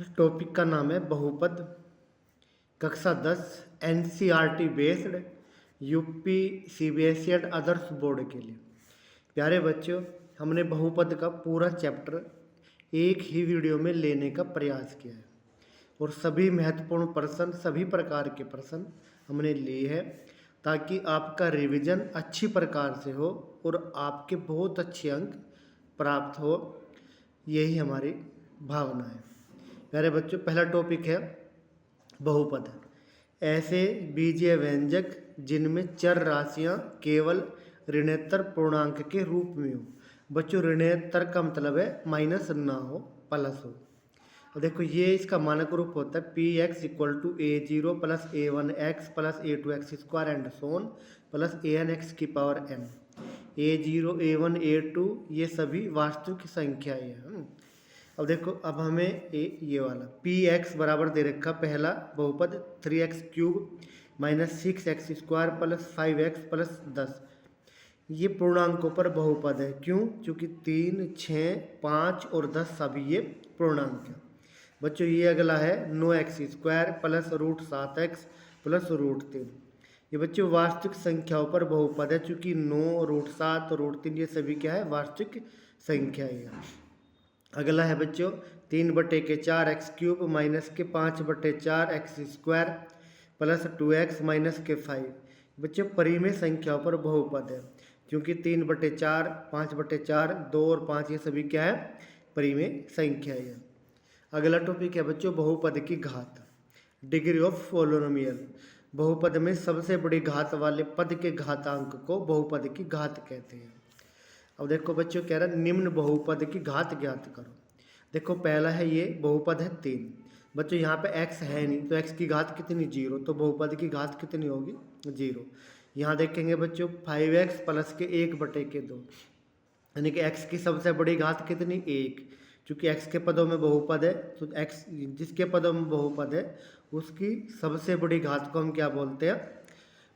Topic का नाम है बहुपद, कक्षा 10 NCERT based, UP CBSE and others board के लिए। प्यारे बच्चों, हमने बहुपद का पूरा चैप्टर एक ही वीडियो में लेने का प्रयास किया है और सभी महत्वपूर्ण प्रश्न, सभी प्रकार के प्रश्न हमने लिए हैं ताकि आपका रिवीजन अच्छी प्रकार से हो और आपके बहुत अच्छे अंक प्राप्त हो। यही हमारी भावना है। प्यारे बच्चों, पहला टॉपिक है बहुपद। ऐसे बीजीय व्यंजक जिनमें चर राशियां केवल ऋणोत्तर पूर्णांक के रूप में हो। बच्चों, ऋणोत्तर का मतलब है माइनस ना हो, प्लस हो। और देखो, ये इसका मानक रूप होता है p x equal to a0 plus a1x plus a2x square and so on plus an(x) की power m। a0, a1, a2 ये सभी वास्तविक संख्याएं हैं। अब देखो, अब हमें ये वाला पी एक्स बराबर दे रखा पहला बहुपद 3x³ minus 6x square plus 5x plus 10। ये पूर्णांकों पर बहुपद है। क्यों? क्योंकि 3, 6, 5 और 10 सभी ये पूर्णांक है। बच्चों, ये अगला है 9x² प्लस √7x प्लस √3। ये बच्चों वास्तविक संख्याओं पर बहुपद है, चूँकि 9, √7, √3 ये सभी क्या है? वास्तविक संख्याएं हैं। अगला है बच्चों 3/4 x³ माइनस के 5/4 x² प्लस 2x माइनस के 5। बच्चों, परिमेय संख्याओं पर बहुपद है, क्योंकि 3/4, 5/4, 2 और 5 ये सभी क्या है? परिमेय संख्याएं हैं। अगला टॉपिक है बच्चों बहुपद की घात, डिग्री ऑफ पॉलिनोमियल। बहुपद में सबसे बड़ी घात वाले पद के घातांक को बहुपद की घात कहते हैं। अब देखो बच्चों, कह रहा है निम्न बहुपद की घात ज्ञात करो। देखो, पहला है ये बहुपद है 3। बच्चों, यहाँ पे x है नहीं तो x की घात कितनी? 0। तो बहुपद की घात कितनी होगी? 0। यहाँ देखेंगे बच्चों 5x प्लस के 1/2, यानी कि x की सबसे बड़ी घात कितनी? 1। चूँकि x के पदों में बहुपद है तो x जिसके पदों में बहुपद है उसकी सबसे बड़ी घात को हम क्या बोलते हैं?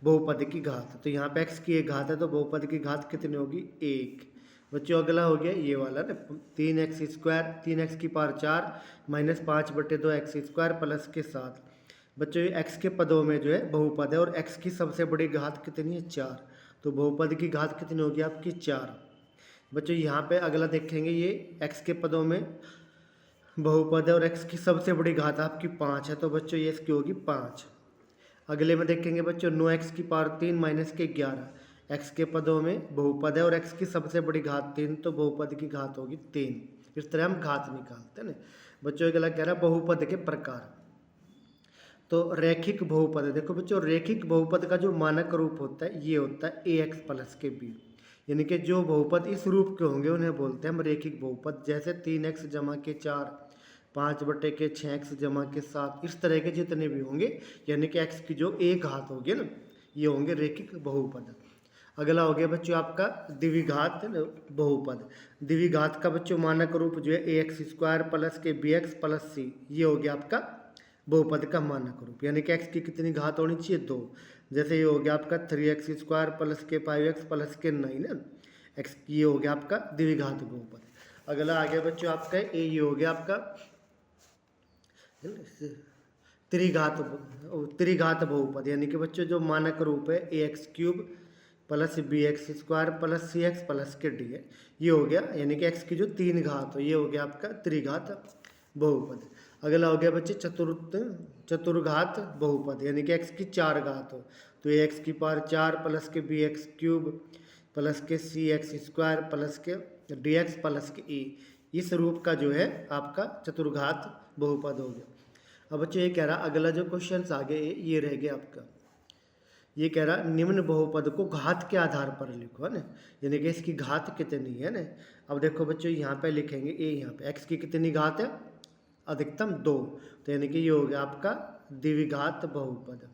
बहुपद की घात। तो यहाँ पे x की एक घात है तो बहुपद की घात कितनी होगी? 1। बच्चों, अगला हो गया ये वाला ना 3x², 3x की पावर 4 माइनस 5/2 x² प्लस के 7। बच्चों, ये x के पदों में जो है बहुपद है और x की सबसे बड़ी घात कितनी है? 4। तो बहुपद की घात कितनी होगी आपकी? 4। बच्चों, यहाँ पे अगला देखेंगे ये x के पदों में बहुपद है और x की सबसे बड़ी घात आपकी 5 है, तो बच्चों ये इसकी होगी 5। अगले में देखेंगे बच्चों 9x की पावर 3 माइनस के 11। x के पदों में बहुपद है और x की सबसे बड़ी घात 3, तो बहुपद की घात होगी 3। इस तरह हम घात निकालते हैं ना। बच्चों, अगला कह रहा है बहुपद के प्रकार। तो रैखिक बहुपद है। देखो बच्चों, रैखिक बहुपद का जो मानक रूप होता है ये होता है ax प्लस के b, यानी कि जो बहुपद इस रूप के होंगे उन्हें बोलते हैं हम रैखिक बहुपद। जैसे 3x जमा के 4, 5/6x जमा के 7, इस तरह के जितने भी होंगे, यानी कि x की जो एक घात होगी ना, ये होंगे रैखिक बहुपद। अगला हो गया बच्चों आपका द्विघात बहुपद। द्विघात का बच्चों मानक रूप जो है ax² प्लस के bx प्लस c, ये हो गया आपका बहुपद का मानक रूप। यानी कि x की कितनी घात होनी चाहिए? 2। जैसे ये हो गया आपका 3x² प्लस के 5x प्लस के 9 ना, x ये हो गया आपका द्विघात बहुपद। अगला आ गया बच्चों आपका ये हो गया आपका त्रिघात बहुपद, यानी कि बच्चों जो मानक रूप है ax³ plus bx² plus cx plus के d है, ये हो गया, यानी कि x की जो 3 घात हो, ये हो गया आपका त्रिघात बहुपद। अगला हो गया बच्चे चतुर्घात बहुपद, यानी कि x की 4 घात हो, तो x की पावर 4 प्लस के bx³ प्लस के cx² प्लस के dx प्लस के e, इस रूप का जो है आपका चतुर्घात बहुपद हो गया। अब बच्चे ये कह रहा अगला जो क्वेश्चन आगे ये रह गया आपका, ये कह रहा निम्न बहुपद को घात के आधार पर लिखो, है ना, यानी कि इसकी घात कितनी है ना। अब देखो बच्चों, यहाँ पे लिखेंगे यहाँ पे x की कितनी घात है? अधिकतम 2, तो यानी कि ये हो गया आपका द्विघात बहुपद।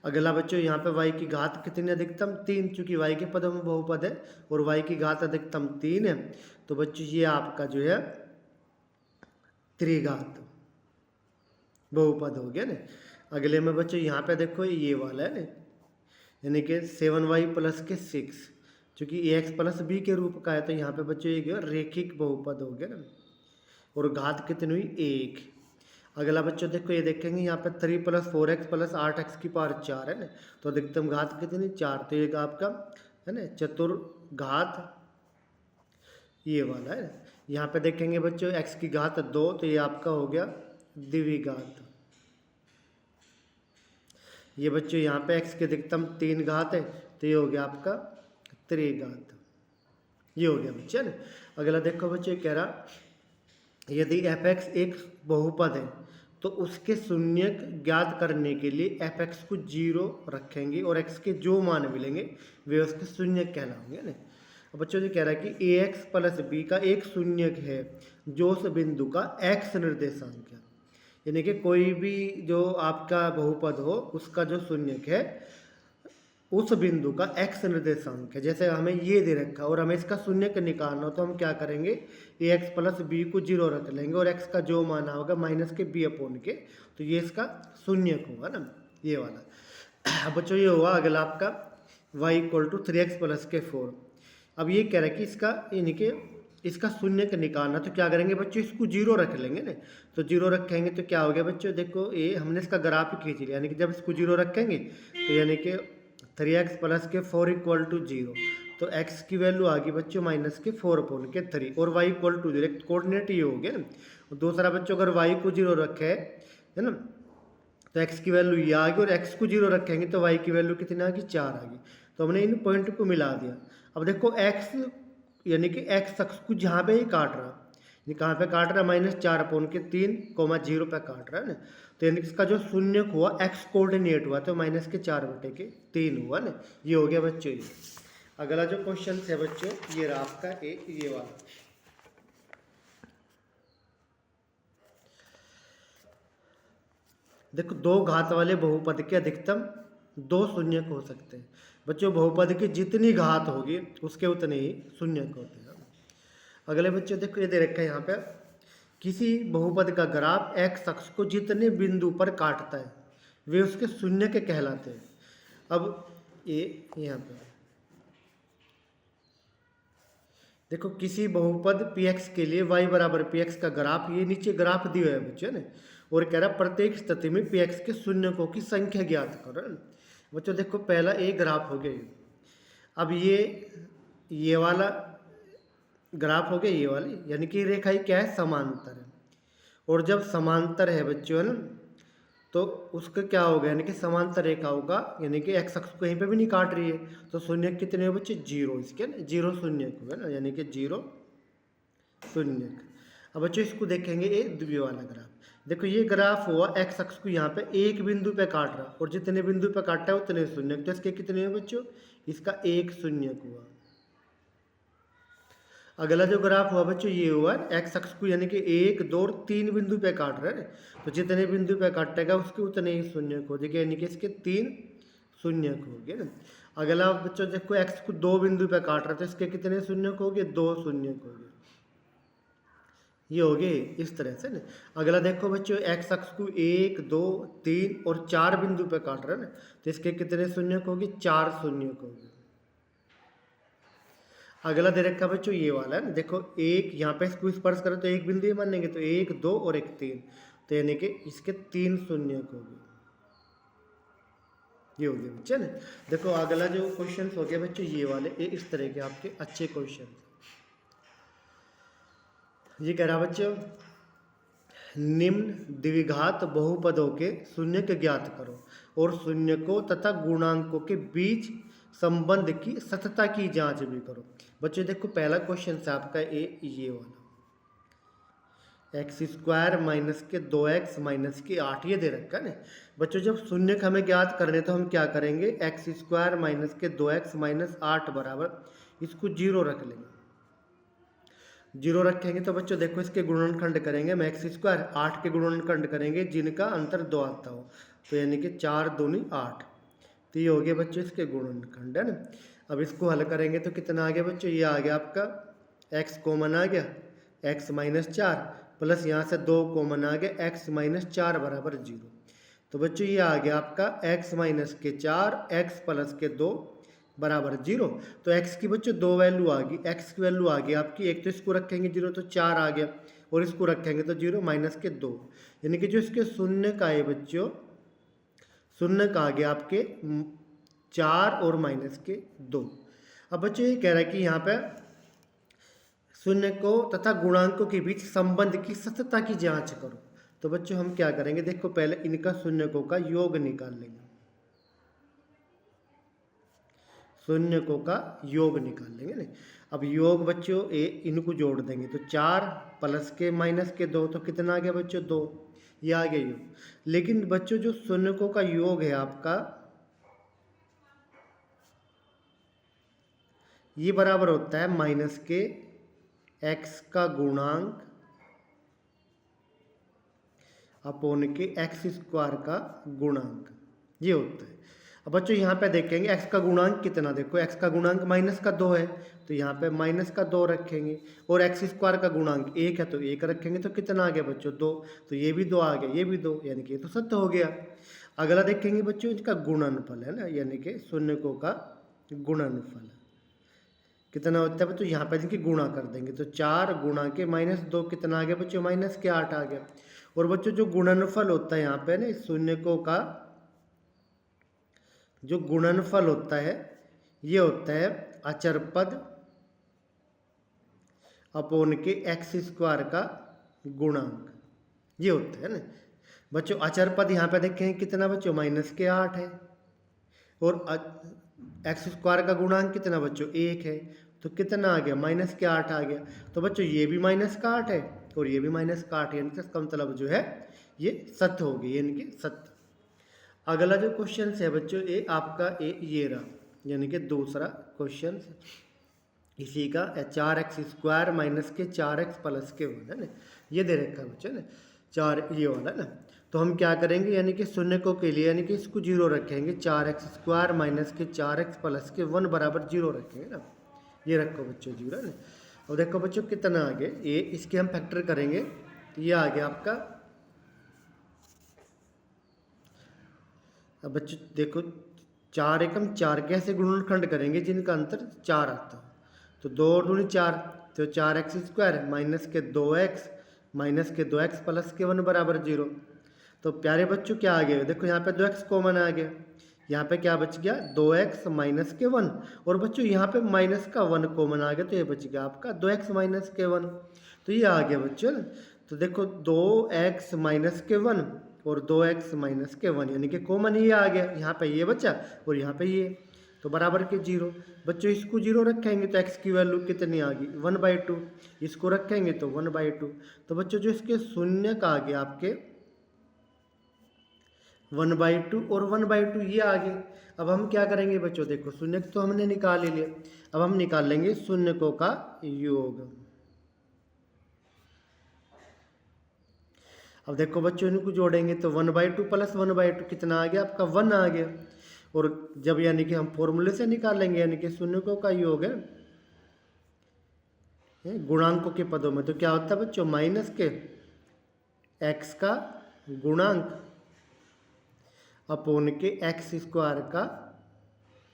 अगला बच्चों यहाँ पे y की घात कितनी? अधिकतम 3, चूंकि y के पदों में बहुपद है और y की घात अधिकतम 3 है, तो बच्चों ये आपका जो है त्रिघात बहुपद हो गया ना। अगले में बच्चों यहाँ पे देखो ये वाला है ना, यानी कि 7y प्लस के 6, चूँकि ax प्लस b के रूप का है, तो यहाँ पे बच्चों ये क्या? रैखिक बहुपद हो गया ना। और घात कितनी हुई 1। अगला बच्चों देखो ये देखेंगे यहाँ पे 3 + 4x + 8x की पावर 4 है ना, तो अधिकतम घात कितनी 4, तो ये आपका है ना चतुर्घात ये वाला है। यहाँ पे देखेंगे बच्चों x की घात 2, तो ये आपका हो गया द्विघात। ये बच्चों यहाँ पे x की अधिकतम 3 घात है, तो ये हो गया आपका त्रिघात। ये हो गया बच्चे ना। अगला देखो बच्चों कह रहा यदि f(x) एक बहुपद है तो उसके शून्यक ज्ञात करने के लिए f(x) को 0 रखेंगे और x के जो मान मिलेंगे वे उसके शून्यक कहलाएंगे ना। अब बच्चों ये कह रहा है कि ax + b का एक शून्यक है जो उस बिंदु का x निर्देशांक है, यानी कि कोई भी जो आपका बहुपद हो उसका जो शून्यक है उस बिंदु का x निर्देशांक है। जैसे हमें ये दे रखा और हमें इसका शून्यक निकालना हो तो हम क्या करेंगे ax + b को 0 रख लेंगे और x का जो माना होगा -b/के, तो ये इसका शून्यक होगा ना ये वाला। अब बच्चों ये हुआ अगला आपका y = 3x + 4। अब ये कह रहा है कि इसका यानी कि इसका शून्यक निकालना, तो क्या करेंगे बच्चों इसको 0 रख लेंगे ना, तो 0 रखेंगे तो क्या हो गया बच्चों देखो ये हमने इसका ग्राफ ही खींच लिया, यानी कि जब इसको 0 रखेंगे तो यानी कि 3x + 4 = 0, तो x की वैल्यू आ गई बच्चों -4/3 और y = 0, डायरेक्ट कोऑर्डिनेट ये हो गया ना। दूसरा बच्चों अगर y को 0 रखे है ना तो x की वैल्यू ये आ गई और x को 0 रखेंगे तो y की वैल्यू कितनी आ गई 4 आ गई, तो हमने इन पॉइंट को मिला दिया। अब देखो x यानी कि x अक्ष को जहाँ पे ही काट रहा, ये कहाँ पे काट रहा है -4/3, 0 पे काट रहा है ना, तो यानी इसका जो शून्यक हुआ x कोऑर्डिनेट हुआ तो -4/3 हुआ ना। ये हो गया बच्चों ये। अगला जो क्वेश्चन है बच्चों ये रहा आपका ये वाला। देखो 2 घात वाले बहुपद के अधिकतम 2 शून्यक हो सकते हैं। बच्चों बहुपद की जितनी घात होगी उसके उतने ही शून्यक होते हैं। अगले बच्चों देखो ये दे रखा है यहाँ पे किसी बहुपद का ग्राफ x अक्ष को जितने बिंदु पर काटता है वे उसके शून्यक कहलाते हैं। अब ये यहाँ पे देखो किसी बहुपद px के लिए y = px का ग्राफ, ये नीचे ग्राफ दिया है बच्चों ने, और कह रहा प्रत्येक स्थिति में px के शून्यकों की संख्या ज्ञात करो। बच्चों देखो पहला एक ग्राफ हो गया, अब ये वाला ग्राफ हो गया ये वाली, यानी कि रेखा ही क्या है समांतर है, और जब समांतर है बच्चों है ना तो उसका क्या होगा यानी कि समांतर रेखा होगा, यानी कि x अक्ष कहीं पे भी नहीं काट रही है, तो शून्यक कितने हो बच्चे 0, इसके ना 0 शून्यक होगा ना, यानी कि 0 शून्यक। अब बच्चों इसको देखेंगे ये द्वितीय वाला ग्राफ। देखो ये ग्राफ हुआ x अक्ष को यहाँ पे एक बिंदु पे काट रहा और जितने बिंदु पे काटा है उतने शून्यक, तो इसके कितने हुए बच्चों इसका 1 शून्यक हुआ। अगला जो ग्राफ हुआ बच्चों ये हुआ x अक्ष को यानी कि 1, 2 और 3 बिंदु पे काट रहा है, तो जितने बिंदु पे काटेगा उसके उतने ही शून्यक हो जाएगा, यानी कि इसके 3 शून्यक हो गए ना। अगला बच्चों देखो x को 2 बिंदु पे काट रहा है तो इसके कितने शून्यक हो गए 2 शून्यक हो गए, ये हो गए इस तरह से ना। अगला देखो बच्चों x अक्ष को 1, 2, 3 और 4 बिंदु पे काट रहा है ना, तो इसके कितने शून्यक हो गए 4 शून्यक हो गए। अगला दे रखा बच्चों ये वाला है ना, देखो एक यहाँ पे इसको स्पर्श करो तो एक बिंदु ही मानेंगे, तो 1, 2 और 1 3, तो यानी कि इसके 3 शून्यक हो गए, ये हो गया बच्चे ना। देखो अगला जो क्वेश्चन हो गया बच्चों ये वाले, ये इस तरह के आपके अच्छे क्वेश्चन। ये कह रहा बच्चों निम्न द्विघात बहुपदों के शून्यक ज्ञात करो और शून्यकों तथा गुणांकों के बीच संबंध की सतता की जांच भी करो। बच्चों देखो पहला क्वेश्चन है आपका ये वाला, x² - 2x - 8 ये दे रखा है ना। बच्चों जब शून्यक हमें ज्ञात करने तो हम क्या करेंगे x² - 2x - 8 बराबर इसको 0 रख लेंगे। 0 रखेंगे तो बच्चों देखो इसके गुणनखंड करेंगे, हम x² 8 के गुणनखंड करेंगे जिनका अंतर 2 आता हो, तो यानी कि 4 दूनी 8, तो ये हो गया बच्चों इसके गुणनखंड है ना। अब इसको हल करेंगे तो कितना आ गया बच्चों, ये आ गया आपका x कॉमन आ गया x - 4 प्लस यहाँ से 2 कॉमन आ गया x - 4 बराबर 0, तो बच्चों ये आ गया आपका x - 4 x + 2 बराबर 0। तो x की बच्चों 2 वैल्यू आ गई, x की वैल्यू आ गई आपकी, एक तो इसको रखेंगे 0 तो 4 आ गया, और इसको रखेंगे तो 0 माइनस के 2, यानी कि जो इसके शून्य का है बच्चों, शून्य का आ गया आपके 4 और माइनस के 2। अब बच्चों ये कह रहा है कि यहाँ पे शून्य को तथा गुणांकों के बीच संबंध की सत्यता की जांच करो। तो बच्चों हम क्या करेंगे, देखो पहले इनका शून्यकों का योग निकाल लेंगे, शून्यकों का योग निकाल लेंगे ना। अब योग बच्चों इनको जोड़ देंगे तो 4 प्लस के माइनस के 2, तो कितना आ गया बच्चों 2, ये आ गया योग। लेकिन बच्चों जो शून्यकों का योग है आपका, ये बराबर होता है माइनस के x का गुणांक अपॉन के x स्क्वायर का गुणांक, ये होता है। अब बच्चों यहाँ पे देखेंगे x का गुणांक कितना, देखो x का गुणांक माइनस का 2 है तो यहाँ पे माइनस का 2 रखेंगे, और x स्क्वायर का गुणांक 1 है तो 1 रखेंगे, तो कितना आ गया बच्चों 2, तो ये भी 2 आ गया, ये भी 2, यानी कि ये तो सत्य हो गया। अगला देखेंगे बच्चों इसका गुणनफल है ना, यानी कि शून्यकों का गुणनफल कितना होता है बच्चों, यहाँ पर इनकी गुणा कर देंगे तो 4 गुणा के माइनस 2 कितना आ गया बच्चों, माइनस के 8 आ गया। और बच्चों जो गुणनफल होता है यहाँ पे ना शून्यकों का जो गुणनफल होता है, ये होता है अचर पद अपॉन के x स्क्वायर का गुणांक, ये होता है ना बच्चों। अचर पद यहाँ पे देखें कितना बच्चों, माइनस के 8 है, और x स्क्वायर का गुणांक कितना बच्चों 1 है, तो कितना आ गया माइनस के 8 आ गया। तो बच्चों ये भी माइनस का 8 है और ये भी माइनस का 8 है, यानी कि इसका मतलब जो है ये सत्य हो गई, यानी कि सत्य। अगला जो क्वेश्चन है बच्चों ये आपका ये रहा, यानी कि दूसरा क्वेश्चन इसी का 4x स्क्वायर माइनस के 4x प्लस के 1 है ना, ये दे रखा है बच्चों ना 4 ये वाला ना। तो हम क्या करेंगे, यानी कि शून्यकों के लिए यानी कि इसको 0 रखेंगे, 4x स्क्वायर माइनस के 4x प्लस के 1 बराबर 0 रखेंगे ना, ये रखो बच्चों 0 है ना। और देखो बच्चों कितना आ गया, ये इसके हम फैक्टर करेंगे तो ये आ गया आपका। अब बच्चों देखो 4 एकम 4 कैसे गुणनखंड करेंगे जिनका अंतर 4 आता हो, तो 2 और 2 4, तो 4x स्क्वायर माइनस के 2x प्लस के 1 बराबर 0। तो प्यारे बच्चों क्या आ गया, देखो यहाँ पे 2x कॉमन आ गया, यहाँ पे क्या बच गया 2x माइनस के 1, और बच्चों यहाँ पे माइनस का 1 कॉमन आ गया, तो ये बच गया आपका 2x माइनस के 1, तो ये आ गया बच्चों। तो देखो 2x माइनस के 1 और 2x माइनस के 1, यानी कि कॉमन ये आ गया, यहाँ पे ये बचा और यहाँ पे ये, तो बराबर के 0। बच्चों इसको 0 रखेंगे तो x की वैल्यू कितनी आ गई 1/2, इसको रखेंगे तो 1/2। तो बच्चों जो इसके शून्य का आ गया आपके 1/2 और 1/2 ये आ गए। अब हम क्या करेंगे बच्चों, देखो शून्य तो हमने निकाल ही लिया, अब हम निकाल लेंगे शून्यकों का योग। अब देखो बच्चों इनको जोड़ेंगे तो 1/2 प्लस 1/2 कितना आ गया आपका 1 आ गया, और जब यानी कि हम फॉर्मूले से निकालेंगे यानी कि शून्यकों का योग है गुणांकों के पदों में, तो क्या होता है बच्चों माइनस के x का गुणांक अपॉन के x स्क्वायर का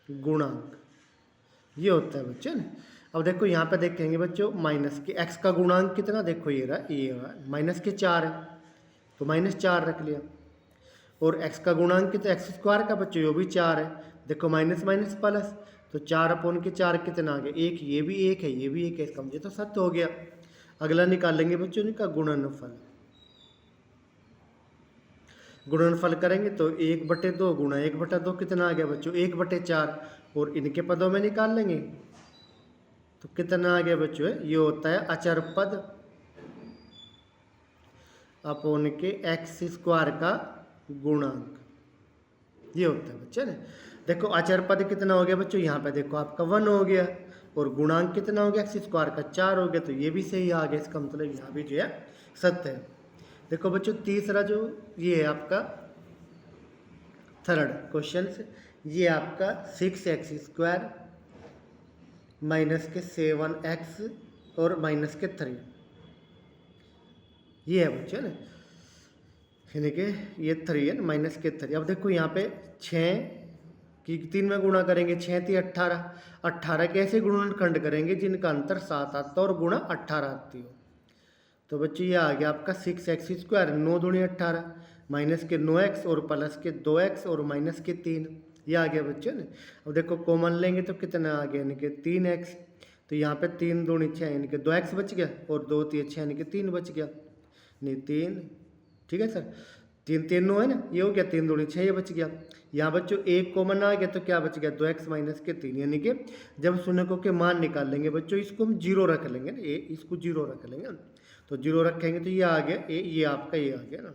गुणांक, ये होता है बच्चों ना। अब देखो यहाँ पे देखेंगे बच्चों माइनस के x का गुणांक कितना, देखो ये रहा, ये रहा माइनस के 4 है तो माइनस 4 रख लिया, और x का गुणांक कितना x स्क्वायर का बच्चों ये भी 4 है, देखो माइनस माइनस प्लस, तो 4 अपॉन के 4 कितना आ गया 1, ये भी 1 है ये भी 1 है, इसका मुझे तो सत्य हो गया। अगला निकाल लेंगे बच्चों इनका गुणनफल, गुणनफल करेंगे तो 1/2 गुणा 1/2 कितना आ गया बच्चों 1/4, और इनके पदों में निकाल लेंगे तो कितना आ गया बच्चों ये होता है अचर पद अपॉन के x स्क्वायर का गुणांक, ये होता है बच्चे ना। देखो अचर पद कितना हो गया बच्चों, यहाँ पे देखो आपका 1 हो गया, और गुणांक कितना हो गया x स्क्वायर का 4 हो गया, तो ये भी सही आ गया, इसका मतलब यहाँ भी जो है सत्य है। देखो बच्चों तीसरा जो ये है आपका थर्ड क्वेश्चन, ये आपका 6x स्क्वायर माइनस के 7x और माइनस के 3, ये है बच्चों ना, यानी कि ये 3 है माइनस के 3। अब देखो यहाँ पे 6 की 3 में गुणा करेंगे, 6 थी 18, 18 कैसे गुणनखंड करेंगे जिनका अंतर 7 आता और गुणा 18 आती हो, तो बच्चों ये आ गया आपका 6x², 9 दूनी 18, माइनस के 9x और प्लस के 2x और माइनस के 3, ये आ गया बच्चों ने। अब देखो कॉमन लेंगे तो कितना आ गया, यानी कि 3x, तो यहाँ पे 3 दूनी 6 यानी कि 2x बच गया और 2 3 6 यानी कि 3 बच गया, नहीं 3, ठीक है सर, 3 3 9 है ना, ये हो गया 3 दूनी 6, ये बच गया। यहाँ बच्चों एक कॉमन आ गया तो क्या बच गया, 2x माइनस के 3, यानी कि जब शून्यकों के मान निकाल लेंगे बच्चों इसको हम 0 रख लेंगे ना, इसको 0 रख लेंगे, तो 0 रखेंगे तो ये आ गया ये आपका ये आ गया ना,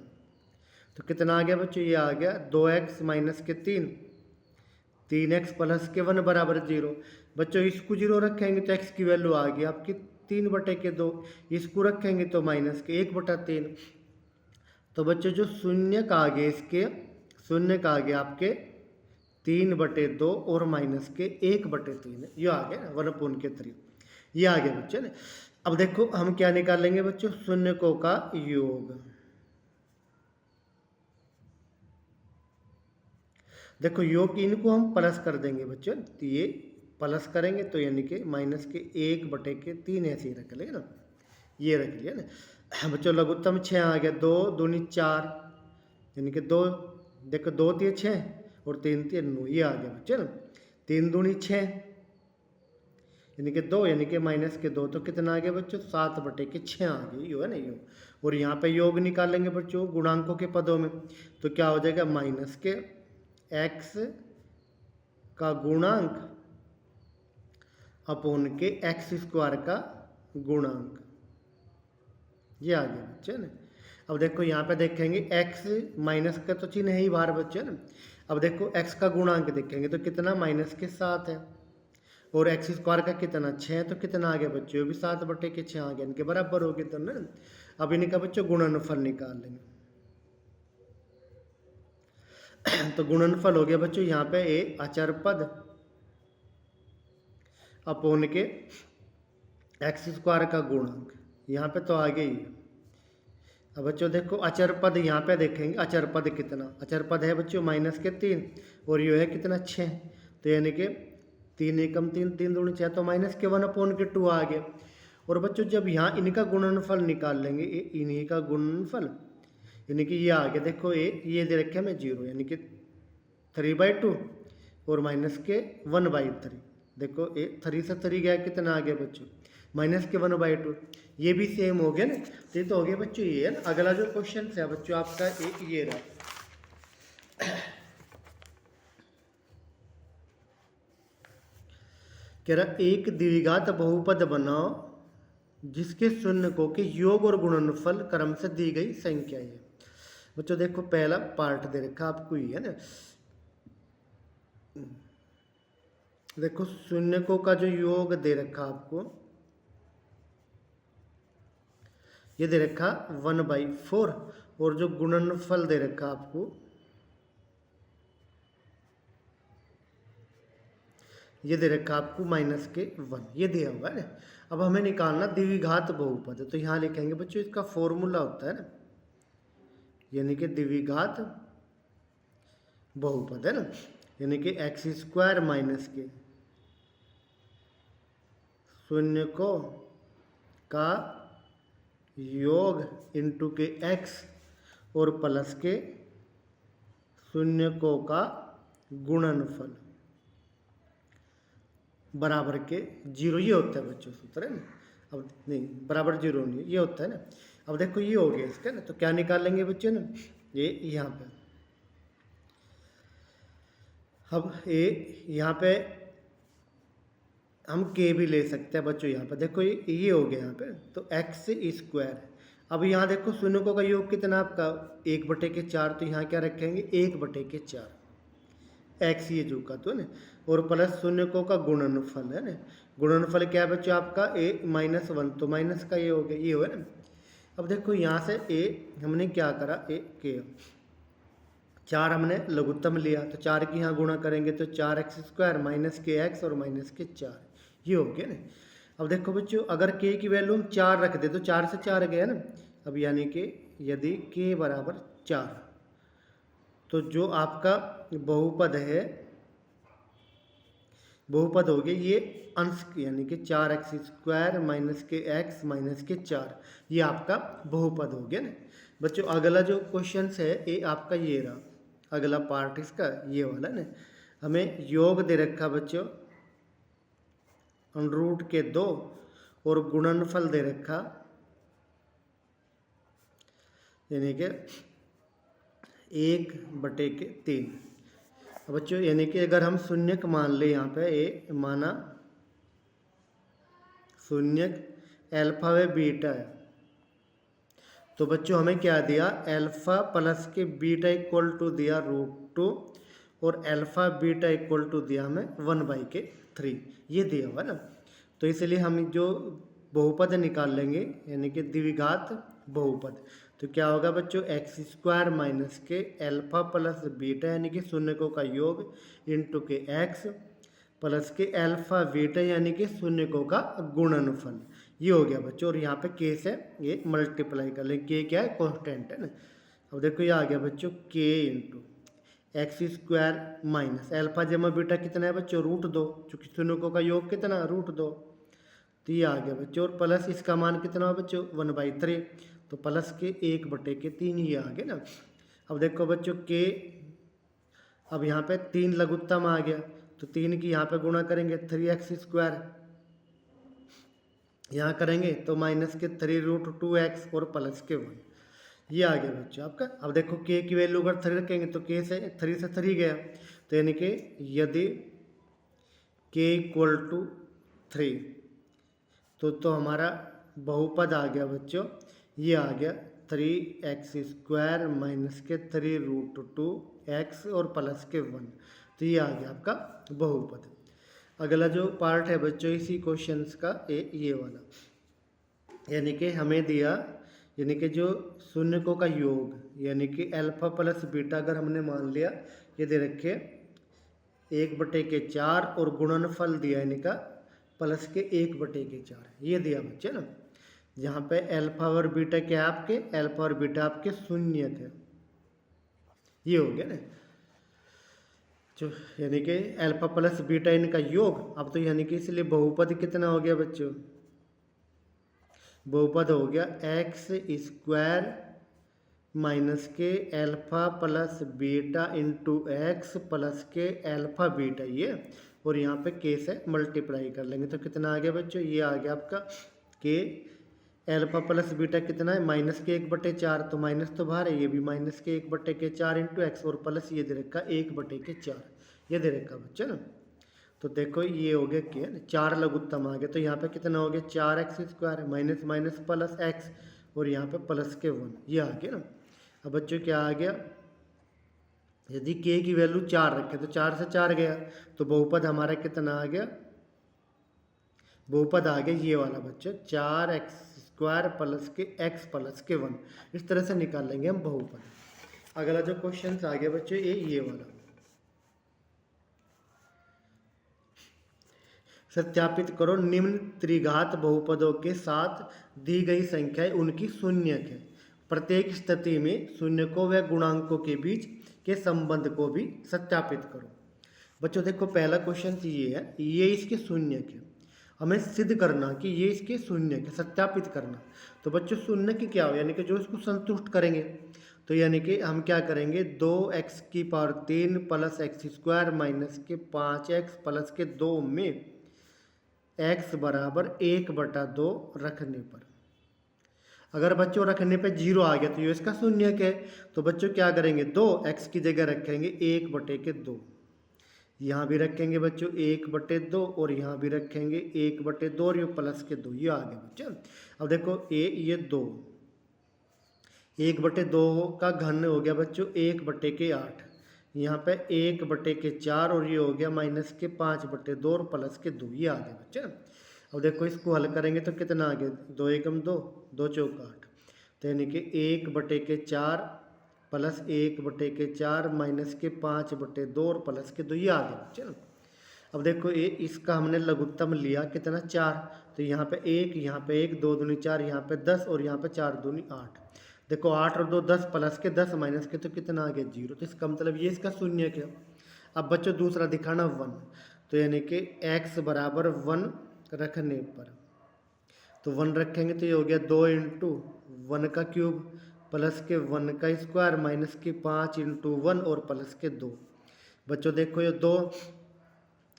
तो कितना आ गया बच्चों, ये आ गया 2x माइनस के 3, 3x प्लस के 1 बराबर 0। बच्चों इसको 0 रखेंगे तो x की वैल्यू आ गई आपकी 3/2, इसको रखेंगे तो माइनस के 1/3। तो बच्चों जो शून्य का आगे इसके शून्य का आगे आपके 3/2 और माइनस के 1/3, ये आ गया 1/3, ये आ गया बच्चों ने। अब देखो हम क्या निकालेंगे बच्चों, शून्यकों का योग। देखो योग इनको हम प्लस कर देंगे बच्चों, तो ये प्लस करेंगे तो यानी कि माइनस के 1/3 ऐसे ही रख लेंगे ना, ये रख लिया ना बच्चों। लघुत्तम 6 आ गया, 2 दूनी 4 यानी कि 2, देखो 2 3 6 और 3 3 9, ये आ गया बच्चों ना। 3 दूनी 6 यानी कि 2 यानी कि माइनस के 2, तो कितना आ गया बच्चों, 7/6 आ गया, ये है ना योग। और यहाँ पे योग निकालेंगे बच्चों गुणांकों के पदों में, तो क्या हो जाएगा, माइनस के x का गुणांक अपोन के x² का गुणांक, ये आ गया बच्चे ना। अब देखो यहाँ पे देखेंगे x माइनस का तो चिन्ह है ही बाहर बच्चे ना। अब देखो x का गुणांक देखेंगे तो कितना, माइनस के 7 है, और x² का कितना 6 है, तो कितना आ गया बच्चों, ये भी 7/6 आ गया, इनके बराबर हो गए तो ना। अब इनका बच्चों गुणनफल निकाल लेंगे तो गुणनफल हो गया बच्चों यहाँ पे ए अचर पद अपोन के x² का गुणांक, यहाँ पे तो आ गया ही। अब बच्चों देखो अचर पद यहाँ पे देखेंगे, अचर पद कितना, अचर पद है बच्चों माइनस के 3 और ये है कितना 6, तो यानी कि 3 एकम 3, 3 दूनी 6, तो माइनस के 1/2 आ गया। और बच्चों जब यहाँ इनका गुणनफल निकाल लेंगे, इन्हीं का गुणनफल, यानी कि ये आ गया, देखो ये दे रखे हमें 0, यानी कि 3/2 और माइनस के 1/3, देखो 3 से 3 गया, कितना आ गया बच्चों, माइनस के 1/2, ये भी सेम हो गया ना। तो ये तो हो गया बच्चों ये है ना। अगला जो क्वेश्चन है बच्चों आपका ये रहा, कह रहा एक द्विघात बहुपद बनाओ जिसके शून्यकों के योग और गुणनफल क्रम से दी गई संख्या है। बच्चों देखो पहला पार्ट दे रखा आपको ये है ना, देखो शून्यकों का जो योग दे रखा आपको, ये दे रखा 1/4, और जो गुणनफल दे रखा आपको ये दे रखा आपको माइनस के 1, ये दिया हुआ है ना। अब हमें निकालना द्विघात बहुपद है, तो यहाँ लिखेंगे बच्चों इसका फॉर्मूला होता है ना, यानी कि द्विघात बहुपद है ना, यानी कि x² माइनस के शून्यकों का योग इंटू के x और प्लस के शून्यकों का गुणनफल बराबर के 0, ये होता है बच्चों सूत्र है ना। अब नहीं बराबर 0 नहीं, ये होता है ना। अब देखो ये हो गया इसका ना, तो क्या निकाल लेंगे बच्चों ना, ये यहाँ पे, अब यहाँ पे हम k भी ले सकते हैं बच्चों। यहाँ पे देखो ये हो गया यहाँ पे, तो x²। अब यहाँ देखो शून्यकों का योग कितना आपका 1/4, तो यहाँ क्या रखेंगे 1/4 x, ये जो का तो ना, और प्लस शून्यकों का गुणनफल है ना। गुणनफल क्या है बच्चों आपका -1, तो माइनस का ये हो गया, ये हो ना। अब देखो यहाँ से हमने क्या करा, के 4 हमने लघुत्तम लिया, तो 4 की यहाँ गुणा करेंगे तो 4x² माइनस के x और माइनस के 4, ये हो गया ना। अब देखो बच्चों अगर k की वैल्यू हम 4 रख दे तो 4 से 4 गया ना। अब यानी कि यदि k बराबर 4, तो जो आपका बहुपद है बहुपद हो गए ये अंश यानी कि 4x² माइनस के x माइनस के 4, ये आपका बहुपद हो गया ना बच्चों। अगला जो क्वेश्चन है ये आपका ये रहा, अगला पार्ट इसका ये वाला ना, हमें योग दे रखा बच्चों √ के 2 और गुणनफल दे रखा यानी कि 1/3। बच्चों यानी कि अगर हम शून्यक मान ले यहाँ पे ए माना शून्यक अल्फा व बीटा है, तो बच्चों हमें क्या दिया, अल्फा प्लस के बीटा इक्वल टू दिया √2 और अल्फा बीटा इक्वल टू दिया हमें 1/3, ये दिया हुआ ना। तो इसलिए हम जो बहुपद निकाल लेंगे यानी कि द्विघात बहुपद, तो क्या होगा बच्चों x² minus k alpha plus beta यानी कि शून्यकों का योग इंटू के x plus k alpha beta यानी कि शून्यकों का गुणनफल, ये हो गया बच्चों। और यहाँ पे k से ये मल्टीप्लाई कर लें, k क्या है कांस्टेंट है ना। अब देखो ये आ गया बच्चों k into x² minus alpha जमा बीटा कितना है बच्चों √2, चूँकि शून्यकों का योग कितना √2, तो ये आ गया बच्चों। और प्लस इसका मान कितना हो बच्चों 1/3, तो प्लस के 1/3 ये आ गया ना। अब देखो बच्चों के अब यहाँ पे 3 लघुत्तम आ गया, तो 3 की यहाँ पे गुणा करेंगे 3x², यहाँ करेंगे तो माइनस के 3√2x और प्लस के 1, ये आ गया बच्चों आपका। अब देखो k की वैल्यू अगर 3 रखेंगे तो k से 3 से 3 गया, तो यानी कि यदि k = 3 तो हमारा बहुपद आ गया बच्चों, ये आ गया 3x² माइनस के 3√2x और प्लस के 1, तो ये आ गया आपका बहुपद। अगला जो पार्ट है बच्चों इसी क्वेश्चंस का ये वाला, यानी कि हमें दिया यानी कि जो शून्यकों का योग यानी कि अल्फा प्लस बीटा अगर हमने मान लिया ये दे रखे 1/4 और गुणनफल दिया यानी का प्लस के 1/4, ये दिया बच्चे ना। यहाँ पे अल्फा और बीटा क्या आपके, अल्फा और बीटा आपके शून्यक है, ये हो गया ना जो यानी कि अल्फा प्लस बीटा इनका योग। अब तो यानी कि इसलिए बहुपद कितना हो गया बच्चों, बहुपद हो गया x² minus k alpha plus beta into x plus k alpha beta, ये और यहाँ पे k से मल्टीप्लाई कर लेंगे तो कितना आ गया बच्चों, ये आ गया आपका k अल्फा प्लस बीटा कितना है माइनस के 1/4, तो माइनस तो बाहर है, ये भी माइनस के 1/4 इंटू एक्स और प्लस ये दे रखा 1/4, ये दे रखा बच्चा ना। तो देखो ये हो गया क्या 4 लघुत्तम आ गया, तो यहाँ पे कितना हो गया 4x² minus minus plus x और यहाँ पे प्लस के 1, ये आ गया ना। अब बच्चों क्या आ गया, यदि k की वैल्यू 4 रखे तो 4 से 4 गया, तो बहुपद हमारा कितना आ गया, बहुपद आ गया ये वाला बच्चों 4x² प्लस के x प्लस के 1, इस तरह से निकाल लेंगे हम बहुपद। अगला जो क्वेश्चन आ गया बच्चों ये वाला, सत्यापित करो निम्न त्रिघात बहुपदों के साथ दी गई संख्याएं उनकी शून्यक है, प्रत्येक स्थिति में शून्यकों व गुणांकों के बीच के संबंध को भी सत्यापित करो। बच्चों देखो पहला क्वेश्चन ये है, ये इसके शून्यक है, हमें सिद्ध करना कि ये इसके शून्यक है, सत्यापित करना। तो बच्चों शून्यक क्या हो, यानी कि जो इसको संतुष्ट करेंगे, तो यानी कि हम क्या करेंगे 2x³ प्लस x² माइनस के 5x प्लस के 2 में x बराबर 1/2 रखने पर, अगर बच्चों रखने पे 0 आ गया तो ये इसका शून्यक है। तो बच्चों क्या करेंगे 2x की जगह रखेंगे 1/2, यहाँ भी रखेंगे बच्चों 1/2 और यहाँ भी रखेंगे 1/2 और ये प्लस के 2, ये आ गया बच्चों। अब देखो ये 2 1/2 का घन हो गया बच्चों 1/8, यहाँ पे 1/4 और ये हो गया माइनस के 5/2 और प्लस के 2, ये आ गया बच्चा। अब देखो इसको हल करेंगे तो कितना आ गया 2 एकम 2, 2 चौका 8, तो यानी कि 1/4 प्लस 1/4 माइनस के 5/2 और प्लस के 2, ये आ गया बच्चा। अब देखो ये इसका हमने लघुत्तम लिया कितना 4, तो यहाँ पे 1, यहाँ पे 1, 2 दूनी 4, यहाँ पे 10 और यहाँ पे 4 दूनी 8। देखो 8 और 2 10 प्लस के 10 माइनस के तो कितना आ गया 0, तो इसका मतलब ये इसका शून्यक है। अब बच्चों दूसरा दिखाना 1, तो यानी कि x बराबर 1 रखने पर, तो 1 रखेंगे तो ये हो गया 2 इंटू 1 का क्यूब प्लस के 1 का स्क्वायर माइनस के 5 इंटू 1 और प्लस के 2। बच्चों देखो ये 2,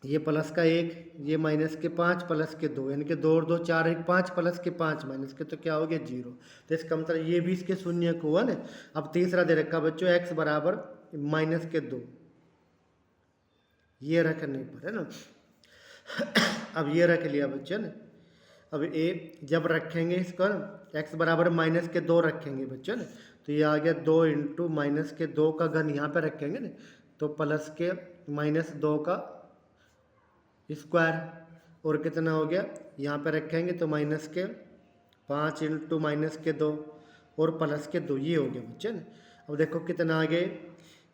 ये प्लस का 1, ये माइनस के 5 प्लस के 2, यानी कि 2 और 2 4, 1 5 प्लस के 5 माइनस के, तो क्या हो गया 0। तो इसका मतलब ये भी इसके शून्य को हुआ ना। अब तीसरा दे रखा बच्चों x बराबर माइनस के 2, ये रखने पर है ना। अब ये रख लिया बच्चों ने। अब ए जब रखेंगे इसको x बराबर माइनस के 2 रखेंगे बच्चों ने, तो ये आ गया 2 इंटू माइनस के 2 का घन यहाँ पे रखेंगे ना, तो प्लस के माइनस 2 का स्क्वायर और कितना हो गया यहाँ पे रखेंगे तो माइनस के 5 इंटू माइनस के 2 और प्लस के 2, ये हो गया बच्चे न। अब देखो कितना आ गए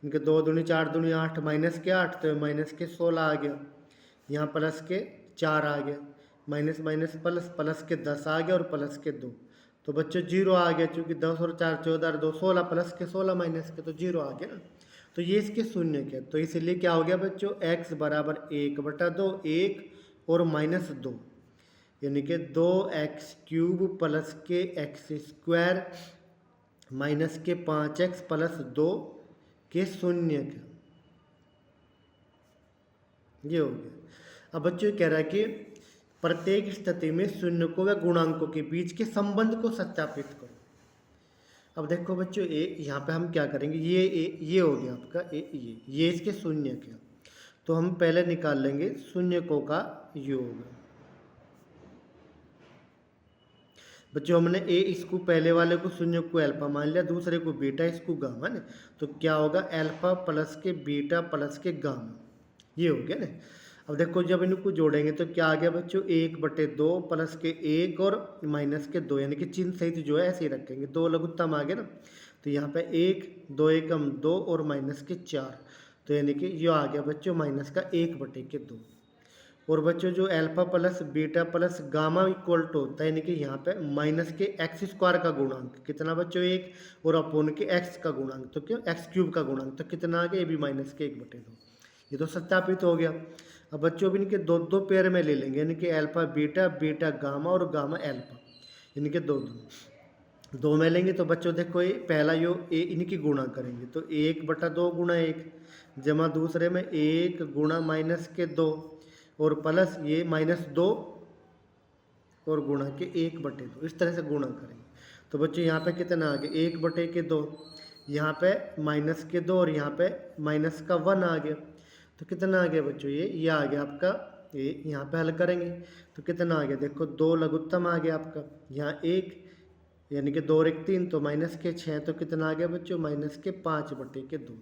इनके 2 दूनी 4 दूनी 8 माइनस के 8, तो माइनस के 16 आ गया, यहाँ प्लस के 4 आ गया, माइनस माइनस प्लस, प्लस के 10 आ गया और प्लस के 2, तो बच्चों 0 आ गया, चूँकि 10 और 4 14 और 2 16, प्लस के 16 माइनस के, तो 0 आ गया ना। तो ये इसके शून्य के, तो इसलिए क्या हो गया बच्चों x बराबर 1/2 1 और माइनस 2, यानी कि 2x क्यूब प्लस के x स्क्वायर माइनस के 5x प्लस 2 के शून्य के, ये हो गया। अब बच्चों कह रहा है कि प्रत्येक स्थिति में शून्य को व गुणांकों के बीच के संबंध को सत्यापित करो। अब देखो बच्चों यहाँ पे हम क्या करेंगे, ये हो गया आपका ये इसके शून्य के, तो हम पहले निकाल लेंगे शून्यकों का योग। बच्चों हमने इसको पहले वाले को शून्य को अल्फा मान लिया, दूसरे को बीटा, इसको गामा ने, तो क्या होगा अल्फा प्लस के बीटा प्लस के गामा, ये हो गया ना। अब देखो जब इनको जोड़ेंगे तो क्या आ गया बच्चों 1/2 प्लस के 1 और माइनस के 2, यानी कि चिन्ह सहित जो है ऐसे ही रखेंगे, 2 लघुत्तम आ गया ना, तो यहाँ पे 1 2 एकम 2 और माइनस के 4, तो यानी कि ये आ गया बच्चों माइनस का 1/2। और बच्चों जो alpha plus beta plus gamma equal to होता है, यानी कि यहाँ पे माइनस के x स्क्वायर का गुणांक कितना बच्चों 1 और अपोन के x का गुणांक, तो क्या x क्यूब का गुणांक, तो कितना आ गया, ये भी माइनस के 1/2, ये तो सत्यापित हो गया। अब बच्चों भी इनके दो दो पेयर में ले लेंगे, यानी कि अल्फा बीटा बीटा गामा और गामा अल्फा, यानी कि दो में लेंगे, तो बच्चों देखो ये पहला यो इनकी गुणा करेंगे, तो 1/2 गुणा 1 जमा दूसरे में 1 गुणा माइनस के 2 और प्लस ये -2 और गुणा के 1/2, इस तरह से गुणा करेंगे। तो बच्चों यहाँ पे कितना आ गया 1/2, यहाँ पे माइनस के 2 और यहाँ पे माइनस का 1 आ गया, तो कितना आ गया बच्चों ये आ गया आपका, ये यहाँ पे हल करेंगे तो कितना आ गया, देखो 2 लघुत्तम आ गया आपका, यहाँ 1 यानी कि 2 और 1 3, तो माइनस के 6, तो कितना आ गया बच्चों माइनस के 5/2।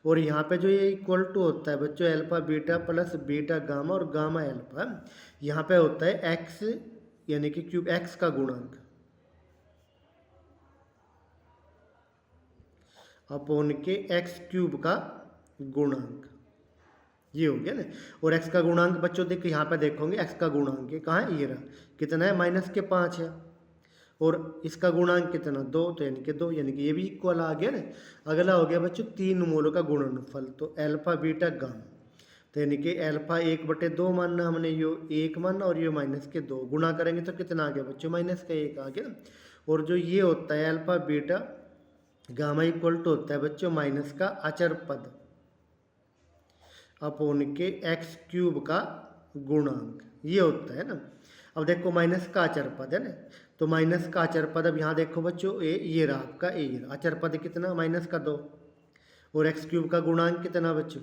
और यहाँ पे जो ये इक्वल टू होता है बच्चों alpha beta plus beta gamma और गामा अल्फा, यहाँ पे होता है x यानी कि क्यूब x का गुणांक अपोन के x क्यूब का गुणांक, ये हो गया ना। और x का गुणांक बच्चों देखो यहाँ पे देखोगे x का गुणांक कहाँ है, ये रहा, कितना है -5 है, और इसका गुणांक कितना 2, तो यानी कि 2, यानी कि ये भी इक्वल आ गया ना। अगला हो गया बच्चों 3 मूलों का गुणनफल, तो अल्फा बीटा गामा, तो यानी कि अल्फा 1/2 मानना हमने, यो 1 मानना और ये -2 गुणा करेंगे तो कितना आ गया बच्चों -1 आ गया ना। और जो ये होता है alpha beta gamma equal to होता है बच्चों माइनस का अचर पद अपोन के x क्यूब का गुणांक, ये होता है ना। अब देखो माइनस का अचर पद है ना, तो माइनस का अचर पद, अब यहाँ देखो बच्चों ये रहा आपका ये रहा अचर पद कितना -2 और x क्यूब का गुणांक कितना बच्चों,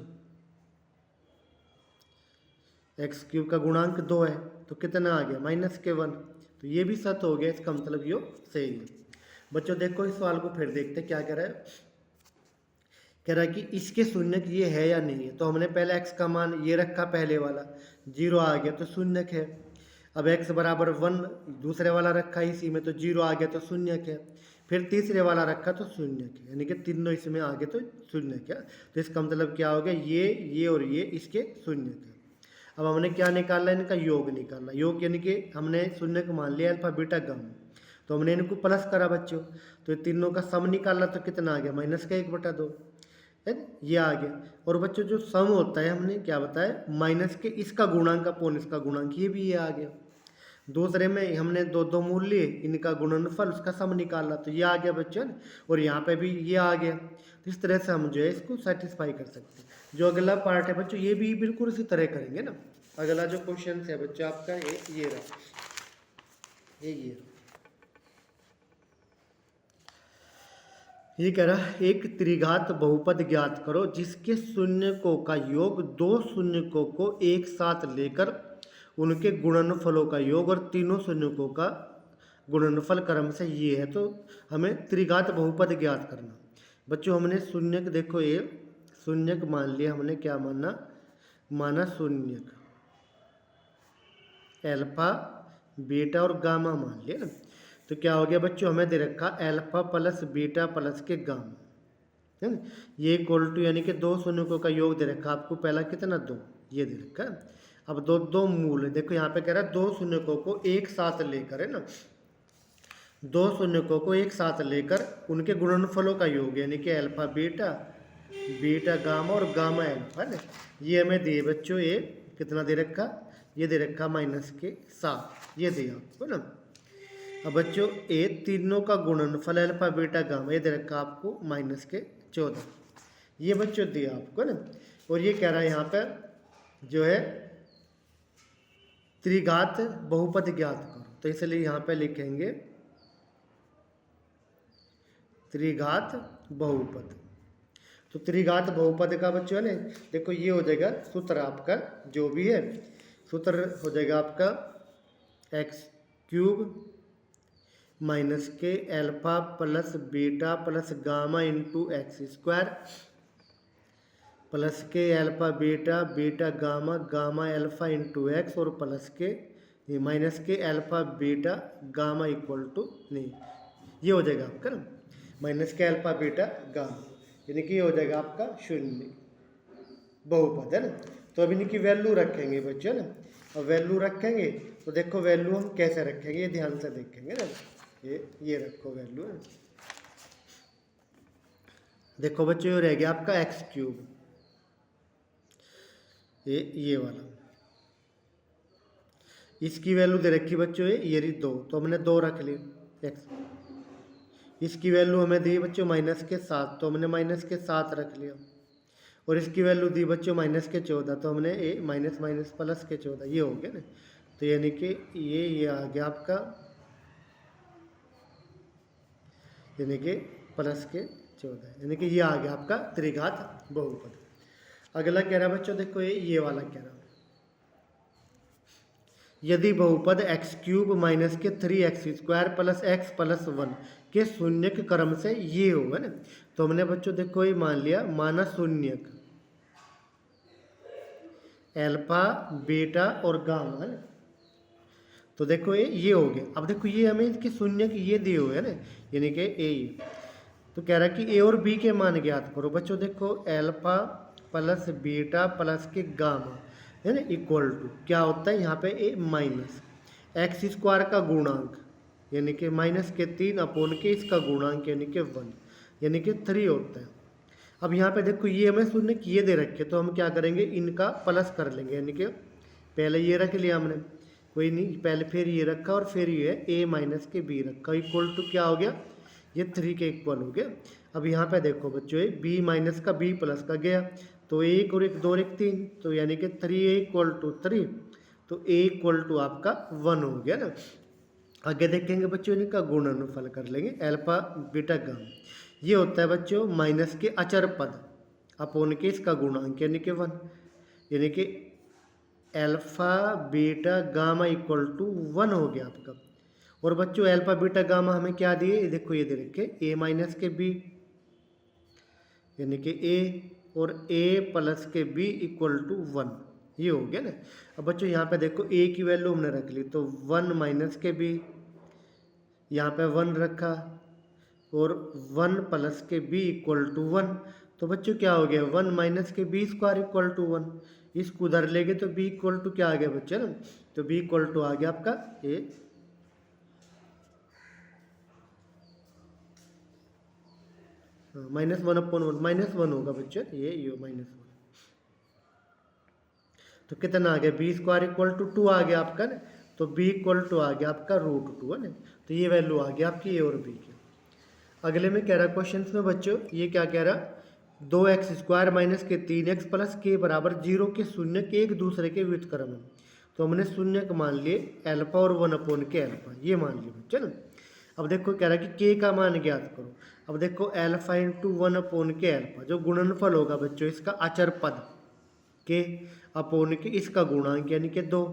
x क्यूब का गुणांक 2 है, तो कितना आ गया -1, तो ये भी सत्य हो गया, इसका मतलब ये सही है। बच्चों देखो इस सवाल को फिर देखते क्या कह रहा है, कह रहा है कि इसके शून्यक ये है या नहीं है, तो हमने पहले x का मान ये रखा, पहले वाला 0 आ गया तो शून्यक है। अब x बराबर 1 दूसरे वाला रखा इसी में, तो 0 आ गया तो शून्यक है। फिर तीसरे वाला रखा तो शून्यक है, यानी कि तीनों इसमें आ गए तो शून्यक है। तो इसका मतलब क्या हो गया, ये और ये इसके शून्यक है। अब हमने क्या निकालना है, इनका योग निकालना, योग यानी कि हमने शून्यक मान लिया अल्फा बीटा गामा, तो हमने इनको प्लस करा बच्चों, तो तीनों का सम निकालना, तो कितना आ गया -1/2, है ना, ये आ गया। और बच्चों जो सम होता है हमने क्या बताया, माइनस के इसका गुणांक अपॉन इसका गुणांक, ये भी ये आ गया। दूसरे में हमने दो दो मूल लिए, इनका गुणनफल उसका सम निकाला, तो ये आ गया बच्चों ने, और यहाँ पे भी ये आ गया। तो इस तरह से हम जो है इसको सेटिस्फाई कर सकते हैं। जो अगला पार्ट है बच्चों, ये भी बिल्कुल इसी तरह करेंगे ना। अगला जो क्वेश्चन है बच्चों आपका ये रहा, ये कह रहा एक त्रिघात बहुपद ज्ञात करो जिसके शून्यकों का योग दो शून्यकों को एक साथ लेकर उनके गुणनफलों का योग और तीनों शून्यकों का गुणनफल क्रम से ये है। तो हमें त्रिघात बहुपद ज्ञात करना। बच्चों हमने शून्यक, देखो ये शून्यक मान लिया हमने, क्या माना शून्यक, एल्फा बीटा और गामा मान लिया ना। तो क्या हो गया बच्चों, हमें दे रखा एल्फा प्लस बीटा प्लस के गामा, है ना, ये इक्वल टू यानी कि दो शून्यकों का योग दे रखा आपको, पहला कितना 2, ये दे रखा है। अब दो दो मूल है, देखो यहाँ पे कह रहा है दो शून्यकों को एक साथ लेकर, है ना, दो शून्यकों को एक साथ लेकर उनके गुणनफलों का योग यानी कि अल्फा बीटा, बीटा गामा और गामा अल्फा, है ना, ये हमें दिए बच्चों। ये कितना दे रखा, ये दे रखा -7, ये दिया आपको ना। अब बच्चों ये तीनों का गुणनफल अल्फा बीटा गामा ये दे रखा आपको -14, ये बच्चों दिया आपको ना। और ये कह रहा है यहाँ पर जो है त्रिघात बहुपद ज्ञात करो, तो इसलिए यहाँ पे लिखेंगे त्रिघात बहुपद। तो त्रिघात बहुपद का बच्चों ने देखो ये हो जाएगा सूत्र आपका, जो भी है सूत्र हो जाएगा आपका x³ minus k alpha plus beta plus gamma into x² plus k alpha beta beta gamma gamma alpha into x और plus k minus k alpha beta gamma equal to नहीं, ये हो जाएगा आपका ना minus k alpha beta gamma, यानी कि ये हो जाएगा आपका 0 बहुपद, है ना। तो अब इनकी वैल्यू रखेंगे बच्चों ना। अब वैल्यू रखेंगे तो देखो वैल्यू हम कैसे रखेंगे, ये ध्यान से देखेंगे ना। ये रखो वैल्यू, देखो बच्चों ये रह गया आपका x³, ये वाला, इसकी वैल्यू दे रखी बच्चों ये रही 2, तो हमने 2 रख ली x। इसकी वैल्यू हमें दी बच्चों -7, तो हमने -7 रख लिया। और इसकी वैल्यू दी बच्चों -14, तो हमने माइनस माइनस प्लस के 14, ये हो गया ना। तो यानी कि ये आ गया आपका, यानी कि प्लस के 14, यानी कि ये आ गया आपका त्रिघात बहुपद। अगला कह रहा है बच्चों देखो ये वाला कह रहा है यदि बहुपद x³ माइनस के 3x² प्लस x प्लस 1 के शून्यक क्रम से ये होगा ना। तो हमने बच्चों देखो ये मान लिया, माना शून्यक अल्फा बीटा और गामा, है ना। तो देखो ये हो गया। अब देखो ये हमें इसके शून्यक ये दिए हुए है ना, यानी कि ए। तो कह रहा है कि ए और बी के मान ज्ञात करो। बच्चों देखो अल्फा प्लस बीटा प्लस के गामा, है ना, इक्वल टू क्या होता है यहाँ पे ए माइनस x² का गुणांक यानी कि -3 अपॉन के इसका गुणांक यानी कि 1 यानी कि 3 होता है। अब यहाँ पे देखो ये हमें शून्य किए दे रखे, तो हम क्या करेंगे इनका प्लस कर लेंगे, यानी कि पहले ये रख लिया हमने, कोई नहीं, पहले फिर ये रखा और फिर ये a माइनस के b रखा, इक्वल टू क्या हो गया, ये 3 के इक्वल हो गया। अब यहाँ पे देखो बच्चों ये b माइनस का b प्लस का गया, तो 1 और 1 2 और 1 3, तो यानी कि 3a इक्वल टू 3, तो a इक्वल टू आपका 1 हो गया ना। आगे देखेंगे बच्चों इनका गुणनफल कर लेंगे, अल्फा बीटा गामा ये होता है बच्चों माइनस के अचर पद अपोन के इसका गुणांक यानी कि 1, यानी कि alpha beta gamma equal to 1 हो गया आपका। और बच्चों अल्फा बीटा गामा हमें क्या दिए, देखो ये दे रखे a माइनस के b यानी कि a और a प्लस के b इक्वल टू 1, ये हो गया ना। अब बच्चों यहाँ पे देखो a की वैल्यू हमने रख ली, तो 1 माइनस के b, यहाँ पे 1 रखा और 1 प्लस के b इक्वल टू 1। तो बच्चों क्या हो गया 1 माइनस के b² इक्वल टू 1, इसको उधर ले गए तो b इक्वल टू क्या आ गया बच्चों ना, तो b इक्वल टू आ गया आपका a, -1/1 -1 होगा बच्चों, ये -1। तो कितना आ गया, बी स्क्वायर इक्वल टू 2 आ गया आपका ना, तो बी इक्वल टू आ गया आपका √2 है ना। तो ये वैल्यू आ गया आपकी ए और बी की। अगले में कह रहा क्वेश्चन में बच्चों, ये क्या कह रहा, 2x² माइनस के 3x प्लस के बराबर 0 के शून्य के एक दूसरे के व्युत्क्रम है। तो हमने शून्य को मान लिए अल्फा और 1/के अल्फा, ये मान लिए बच्चों ना। अब देखो कह रहा कि के का मान ज्ञात करो। अब देखो अल्फा इंटू 1/के अल्फा, जो गुणनफल होगा बच्चों इसका अचर पद के अपोन के इसका गुणांक यानी कि 2।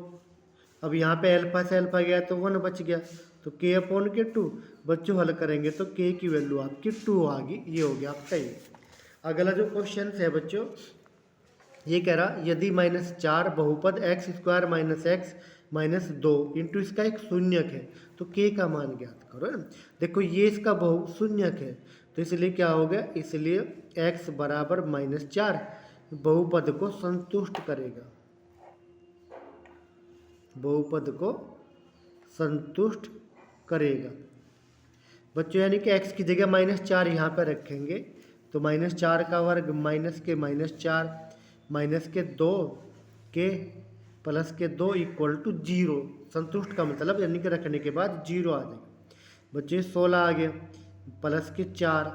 अब यहाँ पे अल्फा से अल्फा गया तो 1 बच गया, तो के अपोन के 2। बच्चों हल करेंगे तो के की वैल्यू आपकी 2 आ गई, ये हो गया आपका ये। अगला जो क्वेश्चन है बच्चों, ये कह रहा यदि -4 बहुपद x² minus x minus 2 into इसका एक शून्यक है तो के का मान ज्ञात करो ना। देखो ये इसका बहु शून्यक है, तो इसलिए क्या हो गया, इसलिए x बराबर -4 बहुपद को संतुष्ट करेगा, बहुपद को संतुष्ट करेगा बच्चों। यानी कि x की जगह -4 यहाँ पर रखेंगे, तो -4 का वर्ग माइनस के -4 माइनस के 2 के प्लस के 2 इक्वल टू 0। संतुष्ट का मतलब यानी कि रखने के बाद 0 आ जाएगा बच्चे। 16 आ गया प्लस के 4,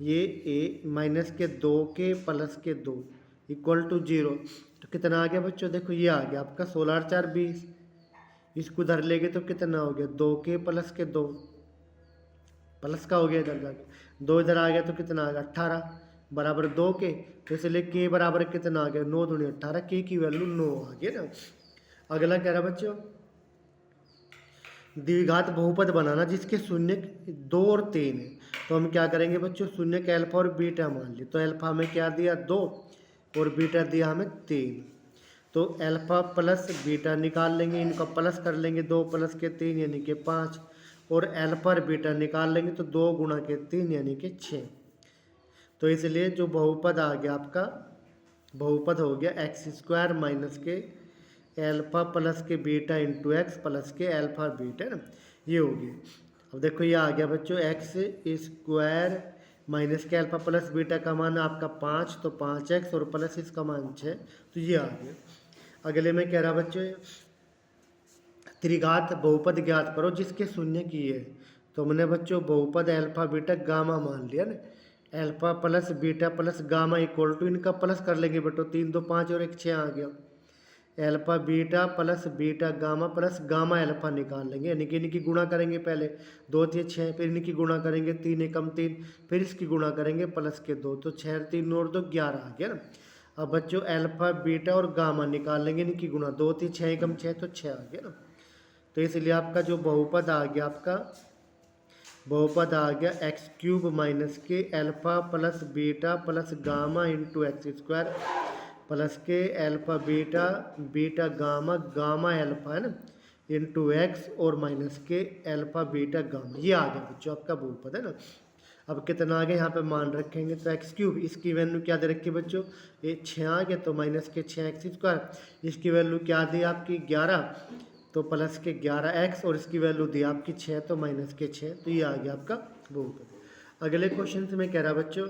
ये माइनस के 2 के प्लस के 2 इक्वल टू 0। तो कितना आ गया बच्चों, देखो ये आ गया आपका 16 और 4 20। इसको उधर लेंगे तो कितना हो गया, 2 के प्लस के 2 प्लस का हो गया, इधर जाके 2 इधर आ गया तो कितना आ गया 18 बराबर 2 के। तो इसलिए के बराबर कितना आ गया, 9 दूनी 18, के की वैल्यू 9 आ गया ना। अगला कह रहा बच्चों, द्विघात बहुपद बनाना जिसके शून्य 2 और 3 है। तो हम क्या करेंगे बच्चों, शून्य के अल्फा और बीटा मान लिए। तो अल्फा हमें क्या दिया 2 और बीटा दिया हमें 3। तो अल्फा प्लस बीटा निकाल लेंगे, इनका प्लस कर लेंगे, 2 प्लस के 3 यानी कि 5, और अल्फा और बीटा निकाल लेंगे तो 2 गुणा के 3 यानी कि 6। तो इसलिए जो बहुपद आ गया आपका, बहुपद हो गया x² minus k alpha plus के beta into x plus k alpha beta ना, ये हो गया। अब देखो ये आ गया बच्चों x² minus k alpha plus beta का मान आपका 5, तो 5x और प्लस इसका मान 6, तो ये आ गया। अगले में कह रहा बच्चों, त्रिघात बहुपद ज्ञात करो जिसके शून्य की है। तो हमने बच्चों बहुपद अल्फा बीटा गामा मान लिया ना, alpha plus beta plus gamma equal to, इनका प्लस कर लेंगे बेटो, 3 2 5 और 1 6 आ गया। Alpha beta plus beta gamma plus gamma alpha निकाल लेंगे, यानी कि इनकी गुणा करेंगे पहले, 2 3 6, फिर इनकी गुणा करेंगे 3 एकम 3, फिर इसकी गुणा करेंगे प्लस के 2, तो 6 3 और 2 11 आ गया ना। अब बच्चों अल्फा बीटा और गामा निकाल लेंगे, इनकी गुणा 2 3 6 एकम 6, तो 6 आ गया ना। तो इसलिए आपका जो बहुपद आ गया, आपका बहुपद आ गया x³ minus k alpha plus beta plus gamma into x² plus k alpha beta beta gamma gamma alpha है ना इंटू एक्स और minus k alpha beta gamma, ये आ गया बच्चों आपका बहुपद है ना। अब कितना आ गया, यहाँ पे मान रखेंगे तो x³, इसकी वैल्यू क्या दे रखी है बच्चों, ये 6 आ गया, तो माइनस के 6x², इसकी वैल्यू क्या दी आपकी 11, तो प्लस के 11x, और इसकी वैल्यू दी आपकी 6, तो माइनस के 6, तो ये आ गया आपका बहुपद। अगले क्वेश्चन से मैं कह रहा बच्चों,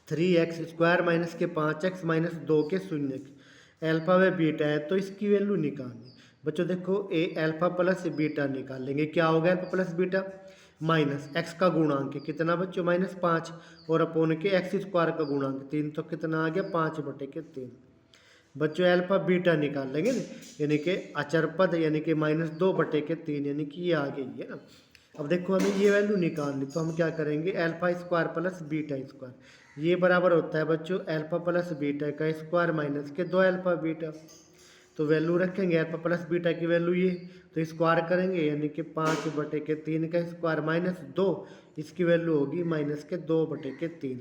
3x² माइनस के 5x माइनस 2 के शून्य अल्फा व बीटा है, तो इसकी वैल्यू निकालनी। बच्चों देखो ए अल्फा प्लस बीटा निकाल लेंगे, क्या होगा alpha plus beta, minus x का गुणांक कितना बच्चों -5, और अपोन के x² का गुणांक 3, तो कितना आ गया 5/3। बच्चों अल्फा बीटा निकाल लेंगे ना, यानी कि अचर पद, यानी कि -2/3, यानी कि ये आ गई है ना। अब देखो हमें ये वैल्यू निकालनी, तो हम क्या करेंगे, अल्फा² प्लस बीटा², ये बराबर होता है बच्चों अल्फा प्लस बीटा का स्क्वायर माइनस के 2 अल्फा बीटा। तो वैल्यू रखेंगे अल्फा प्लस बीटा की वैल्यू ये, तो स्क्वायर करेंगे यानी कि 5/3 का स्क्वायर माइनस 2, इसकी वैल्यू होगी माइनस के 2/3।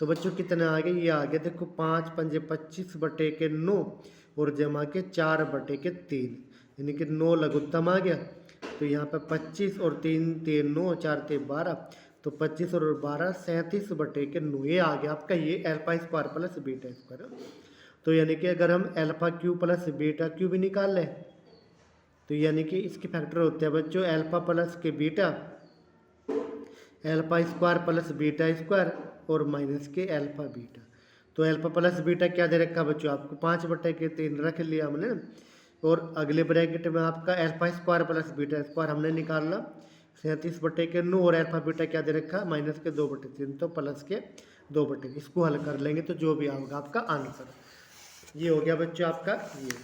तो बच्चों कितना आ गया, ये आ गया देखो 5 5 25/9 और जमा के 4/3, यानी कि 9 लघुत्तम आ गया। तो यहाँ पर 25 और 3 3 9 4 3 12, तो 25 और 12 37/9, ये आ गया आपका ये अल्फा² प्लस बीटा²। तो यानी कि अगर हम α³ प्लस β³ भी निकाल लें, तो यानी कि इसके फैक्टर होते हैं बच्चों अल्फा प्लस के beta alpha square plus beta square और माइनस के एल्फा बीटा। तो एल्फा प्लस बीटा क्या दे रखा बच्चों आपको 5/3 रख लिया हमने। और अगले ब्रैकेट में आपका alpha square plus beta square हमने निकाला 37/9 और एल्फा बीटा क्या दे रखा माइनस के 2/3 तो प्लस के 2/3। इसको हल कर लेंगे तो जो भी आएगा आपका आंसर। ये हो गया बच्चों आपका ये।